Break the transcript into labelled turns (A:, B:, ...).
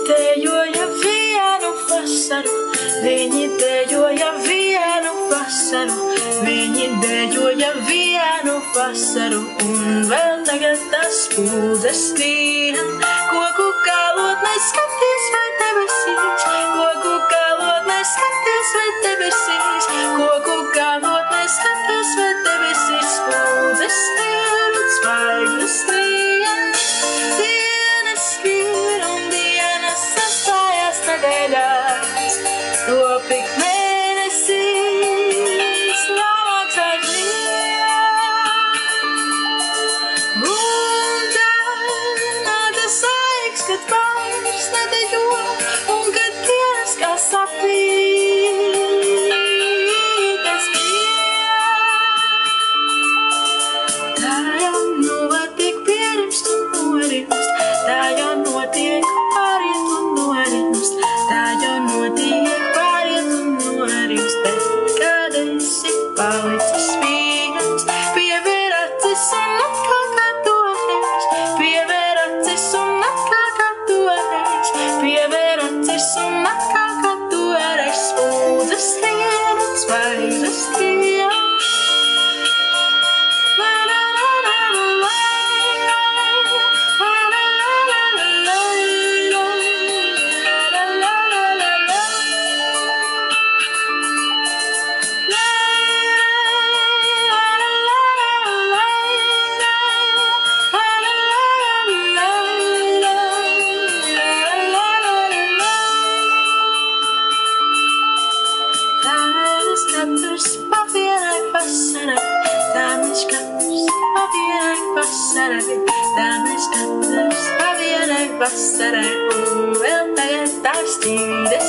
A: dejoja vienu vasaru, viņi dejoja vienu vasaru, viņi dejoja vienu vasaru, un vēl tagad tas pūzes skrien. Koku kalotnē skaties vai debesīs, koku kalotnē skaties vai debesīs, koku kalotnē skaties vai debesīs, pūzes skrien un zvaigznes skrien. Dienas skrien un dienas sasājās nedēļās, topik mēnesis, labāks aizvien. Un tad nāk tas laiks, kad vairs nedejo, un kad dienas kā sapītes skrien. Tā jau notiek pierimst un norimst, tā jau notiek pāriet un norimst, tā jau notiek pāriet un norimst, bet kad esi palicis viens, pievēr acis un atkal kā toreiz, pievēr acis un atkal kā toreiz, pievēr acis un atkal kā toreiz, pūzes skrien un zvaigznes skrien. Katrs pa vienai vasarai, tā mēs katrs pa vienai vasarai, tā mēs katrs pa vienai vasarai, un vēl tagad tās tīdes